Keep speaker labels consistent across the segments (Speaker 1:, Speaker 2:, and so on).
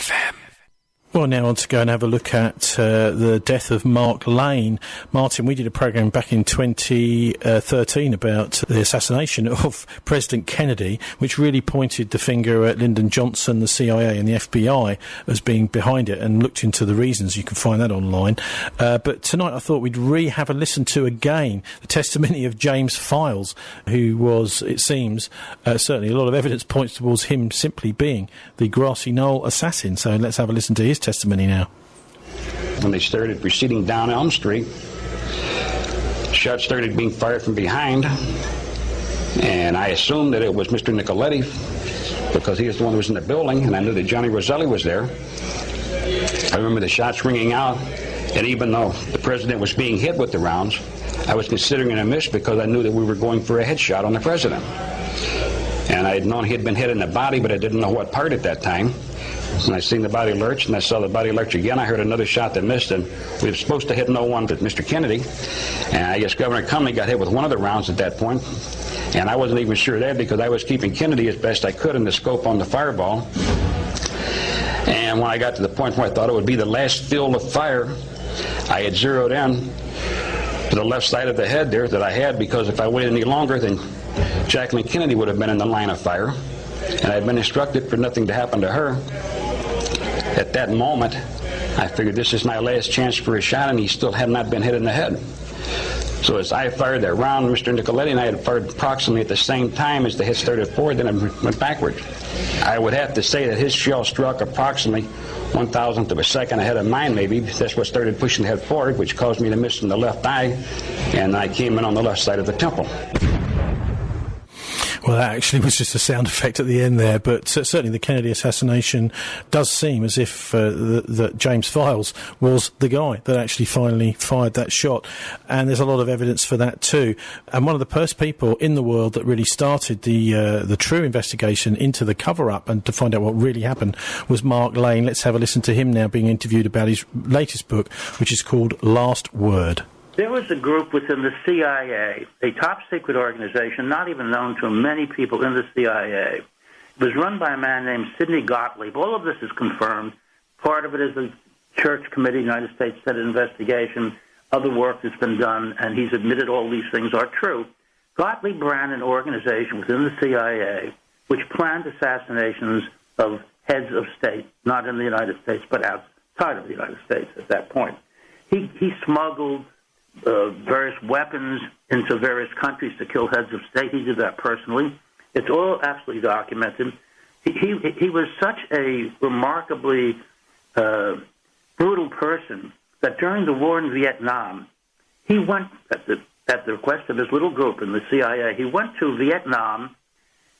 Speaker 1: FM.
Speaker 2: Well, now on to go and have a look at the death of Mark Lane. Martin, we did a programme back in 2013 about the assassination of President Kennedy, which really pointed the finger at Lyndon Johnson, the CIA and the FBI as being behind it, and looked into the reasons. You can find that online. But tonight I thought we'd have a listen to again the testimony of James Files, who was, it seems, certainly a lot of evidence points towards him simply being the Grassy Knoll assassin. So let's have a listen to his testimony now.
Speaker 3: When they started proceeding down Elm Street, shots started being fired from behind, and I assumed that it was Mr. Nicoletti because he was the one who was in the building, and I knew that Johnny Roselli was there. I remember the shots ringing out, and even though the president was being hit with the rounds, I was considering it a miss because I knew that we were going for a headshot on the president. And I had known he had been hit in the body, but I didn't know what part at that time. When I seen the body lurch, and I saw the body lurch again, I heard another shot that missed, and we were supposed to hit no one but Mr. Kennedy. And I guess Governor Cumley got hit with one of the rounds at that point, and I wasn't even sure there because I was keeping Kennedy as best I could in the scope on the fireball. And when I got to the point where I thought it would be the last field of fire, I had zeroed in to the left side of the head there that I had, because if I waited any longer, then Jacqueline Kennedy would have been in the line of fire. And I had been instructed for nothing to happen to her. At that moment, I figured this is my last chance for a shot, and he still had not been hit in the head. So as I fired that round, Mr. Nicoletti and I had fired approximately at the same time as the hit started forward, then it went backward. I would have to say that his shell struck approximately 1,000th of a second ahead of mine, maybe. That's what started pushing the head forward, which caused me to miss in the left eye, and I came in on the left side of the temple.
Speaker 2: Well, that actually was just a sound effect at the end there, but certainly the Kennedy assassination does seem as if that James Files was the guy that actually finally fired that shot, and there's a lot of evidence for that too. And one of the first people in the world that really started the true investigation into the cover-up and to find out what really happened was Mark Lane. Let's have a listen to him now being interviewed about his latest book, which is called Last Word.
Speaker 4: There was a group within the CIA, a top-secret organization, not even known to many people in the CIA. It was run by a man named Sidney Gottlieb. All of this is confirmed. Part of it is the Church Committee, United States Senate investigation, other work that's been done, and he's admitted all these things are true. Gottlieb ran an organization within the CIA which planned assassinations of heads of state, not in the United States, but outside of the United States at that point. He smuggled various weapons into various countries to kill heads of state. He did that personally. It's all absolutely documented. He was such a remarkably brutal person that during the war in Vietnam, he went, at the request of his little group in the CIA, he went to Vietnam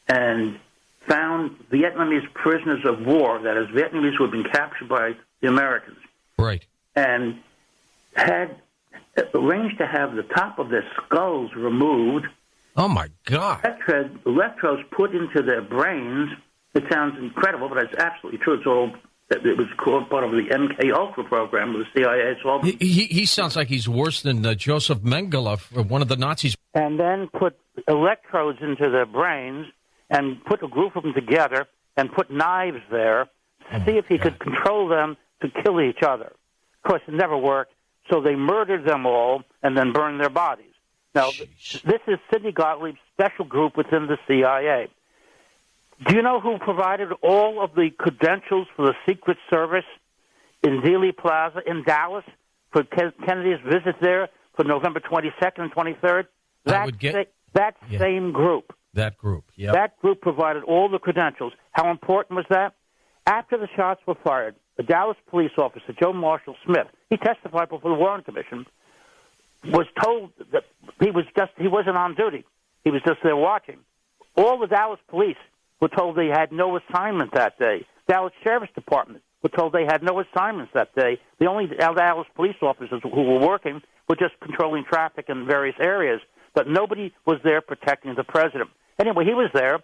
Speaker 4: and found Vietnamese prisoners of war, that is, Vietnamese who had been captured by the Americans.
Speaker 1: Right.
Speaker 4: And had arranged to have the top of their skulls removed.
Speaker 1: Oh, my God.
Speaker 4: Electrodes put into their brains. It sounds incredible, but it's absolutely true. It was called part of the MK Ultra program of the CIA. It's all
Speaker 1: he sounds like he's worse than Joseph Mengele, one of the Nazis.
Speaker 4: And then put electrodes into their brains and put a group of them together and put knives there to see if he could control them to kill each other. Of course, it never worked. So they murdered them all and then burned their bodies. Now, this is Sidney Gottlieb's special group within the CIA. Do you know who provided all of the credentials for the Secret Service in Dealey Plaza in Dallas for Kennedy's visit there for November 22nd and 23rd? Same group.
Speaker 1: That group, yeah.
Speaker 4: That group provided all the credentials. How important was that? After the shots were fired, the Dallas police officer, Joe Marshall Smith, he testified before the Warren Commission, was told that he wasn't on duty. He was just there watching. All the Dallas police were told they had no assignment that day. Dallas Sheriff's Department were told they had no assignments that day. The only Dallas police officers who were working were just controlling traffic in various areas, but nobody was there protecting the president. Anyway, he was there,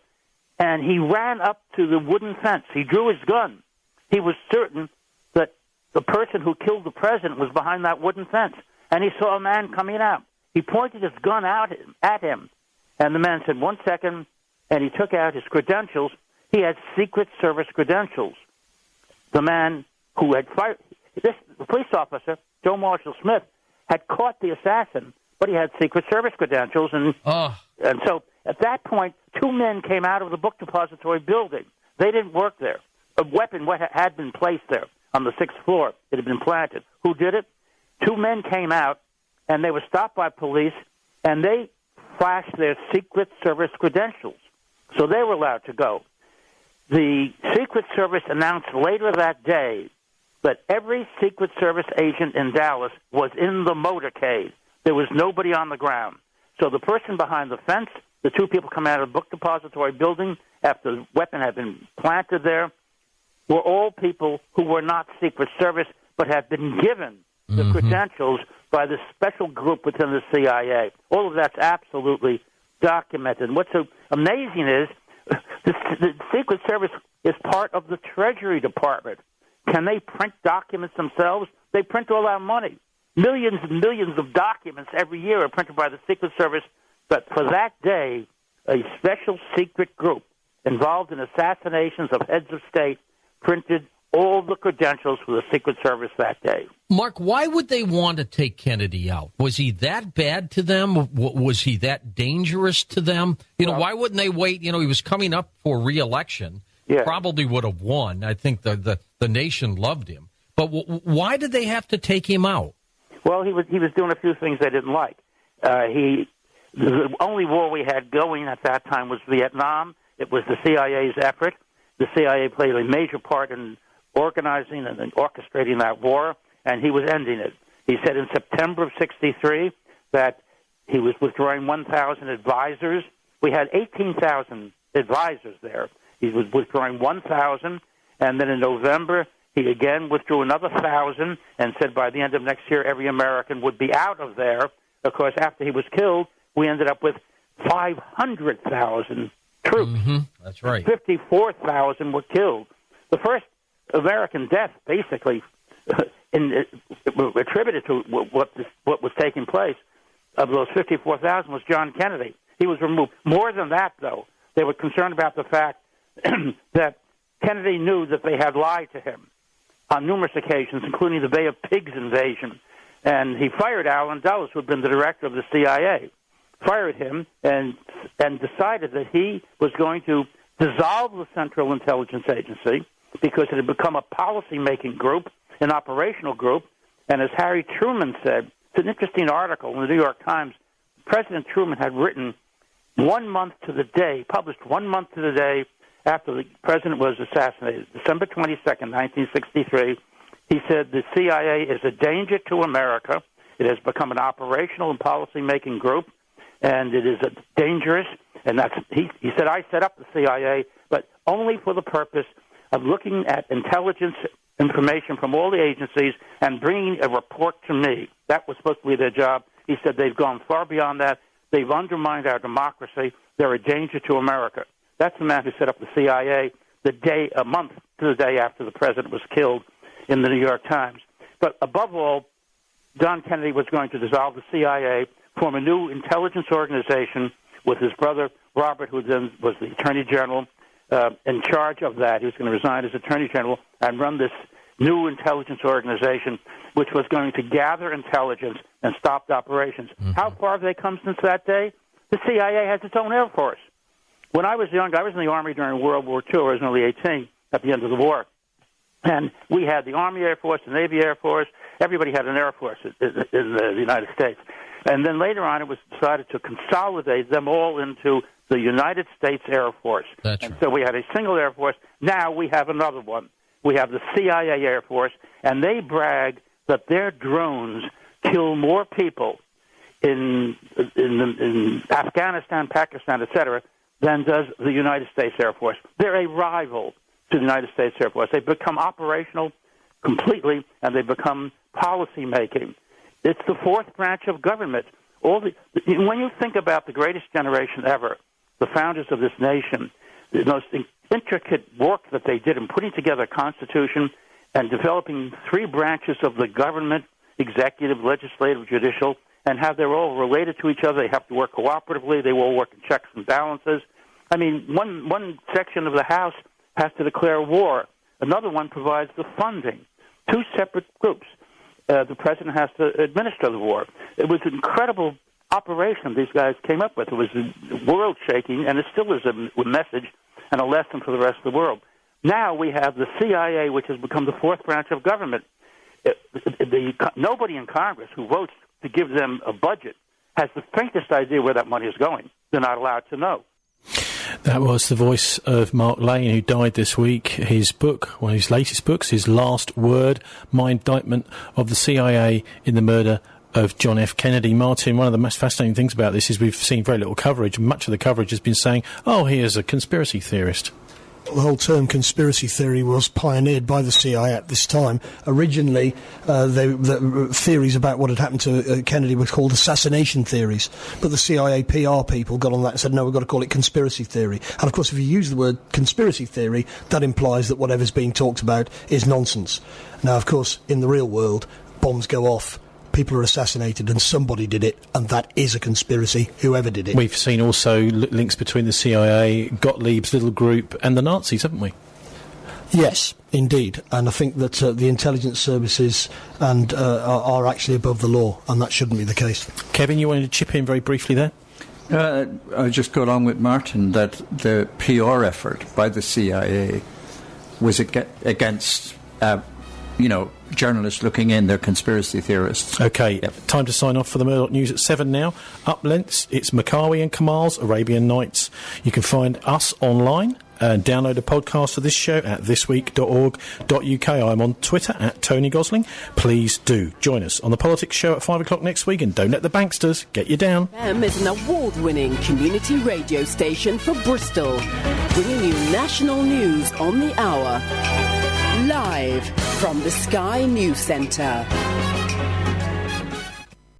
Speaker 4: and he ran up to the wooden fence. He drew his gun. He was certain that the person who killed the president was behind that wooden fence, and he saw a man coming out. He pointed his gun out at him, and the man said, 1 second, and he took out his credentials. He had Secret Service credentials. the man who had fired the police officer, Joe Marshall Smith, had caught the assassin, but he had Secret Service credentials, and so at that point, two men came out of the book depository building. They didn't work there. A weapon had been placed there on the 6th floor. It had been planted. Who did it? Two men came out, and they were stopped by police, and they flashed their Secret Service credentials, so they were allowed to go. The Secret Service announced later that day that every Secret Service agent in Dallas was in the motorcade. There was nobody on the ground. So the person behind the fence, the two people come out of the book depository building after the weapon had been planted there, were all people who were not Secret Service but had been given the credentials by this special group within the CIA. All of that's absolutely documented. And what's so amazing is the Secret Service is part of the Treasury Department. Can they print documents themselves? They print all our money. Millions and millions of documents every year are printed by the Secret Service. But for that day, a special secret group involved in assassinations of heads of state printed all the credentials for the Secret Service that day.
Speaker 1: Mark, why would they want to take Kennedy out? Was he that bad to them? Was he that dangerous to them? Why wouldn't they wait? He was coming up for re-election. Yeah. Probably would have won. I think the nation loved him. But why did they have to take him out?
Speaker 4: Well, he was doing a few things they didn't like. The only war we had going at that time was Vietnam. It was the CIA's effort. The CIA played a major part in organizing and orchestrating that war, and he was ending it. He said in September of 1963 that he was withdrawing 1,000 advisors. We had 18,000 advisors there. He was withdrawing 1,000, and then in November he again withdrew another 1,000 and said by the end of next year every American would be out of there. Of course, after he was killed, we ended up with 500,000 troops.
Speaker 1: Mm-hmm. That's right.
Speaker 4: 54,000 were killed. The first American death, basically, attributed to what was taking place of those 54,000 was John Kennedy. He was removed. More than that, though, they were concerned about the fact that Kennedy knew that they had lied to him on numerous occasions, including the Bay of Pigs invasion. And he fired Allen Dulles, who had been the director of the CIA, fired him and decided that he was going to dissolve the Central Intelligence Agency because it had become a policy-making group, an operational group. And as Harry Truman said, it's an interesting article in the New York Times, President Truman had written 1 month to the day, published 1 month to the day after the president was assassinated, December 22nd, 1963, he said the CIA is a danger to America. It has become an operational and policy-making group, and it is dangerous. And he said, I set up the CIA, but only for the purpose of looking at intelligence information from all the agencies and bringing a report to me. That was supposed to be their job. He said they've gone far beyond that. They've undermined our democracy. They're a danger to America. That's the man who set up the CIA a month to the day after the president was killed in the New York Times. But above all, John Kennedy was going to dissolve the CIA, form a new intelligence organization with his brother Robert, who then was the Attorney General, in charge of that. He was going to resign as Attorney General and run this new intelligence organization, which was going to gather intelligence and stop operations. Mm-hmm. How far have they come since that day? The CIA has its own Air Force. When I was young, I was in the Army during World War II. I was only 18 at the end of the war. And we had the Army Air Force, the Navy Air Force. Everybody had an Air Force in the United States. And then later on, it was decided to consolidate them all into the United States Air Force.
Speaker 1: That's
Speaker 4: and
Speaker 1: right.
Speaker 4: So we had a single Air Force. Now we have another one. We have the CIA Air Force, and they brag that their drones kill more people in Afghanistan, Pakistan, etc., than does the United States Air Force. They're a rival to the United States Air Force. They've become operational completely, and they've become policy-making. It's the fourth branch of government. When you think about the greatest generation ever, the founders of this nation, the most intricate work that they did in putting together a constitution and developing three branches of the government, executive, legislative, judicial, and how they're all related to each other. They have to work cooperatively. They all work in checks and balances. I mean, one section of the House has to declare war Another one provides the funding. Two separate groups. The president has to administer the war. It was an incredible operation these guys came up with. It was world-shaking, and it still is a message and a lesson for the rest of the world. Now we have the CIA, which has become the fourth branch of government. Nobody in Congress who votes to give them a budget has the faintest idea where that money is going. They're not allowed to know.
Speaker 2: That was the voice of Mark Lane, who died this week. His book, one of his latest books, his Last Word, My Indictment of the CIA in the Murder of John F. Kennedy. Martin, one of the most fascinating things about this is we've seen very little coverage. Much of the coverage has been saying, oh, here's a conspiracy theorist.
Speaker 5: The whole term conspiracy theory was pioneered by the CIA at this time. Originally, the theories about what had happened to Kennedy were called assassination theories, but the CIA PR people got on that and said, no, we've got to call it conspiracy theory. And, of course, if you use the word conspiracy theory, that implies that whatever's being talked about is nonsense. Now, of course, in the real world, bombs go off, people are assassinated, and somebody did it, and that is a conspiracy, whoever did it.
Speaker 2: We've seen also links between the CIA, Gottlieb's little group, and the Nazis, haven't we?
Speaker 5: Yes, indeed, and I think that the intelligence services are actually above the law, and that shouldn't be the case.
Speaker 2: Kevin, you wanted to chip in very briefly there?
Speaker 6: I'll just go along with Martin that the PR effort by the CIA was against journalists looking in, they're conspiracy theorists.
Speaker 2: OK, Time to sign off for the Murdoch News at 7 now. Up lengths, it's Makawi and Kamal's Arabian Nights. You can find us online and download a podcast of this show at thisweek.org.uk. I'm on Twitter at Tony Gosling. Please do join us on the Politics Show at 5 o'clock next week, and don't let the banksters get you down.
Speaker 7: FM is an award-winning community radio station for Bristol, bringing you national news on the hour. Live from the Sky News Centre.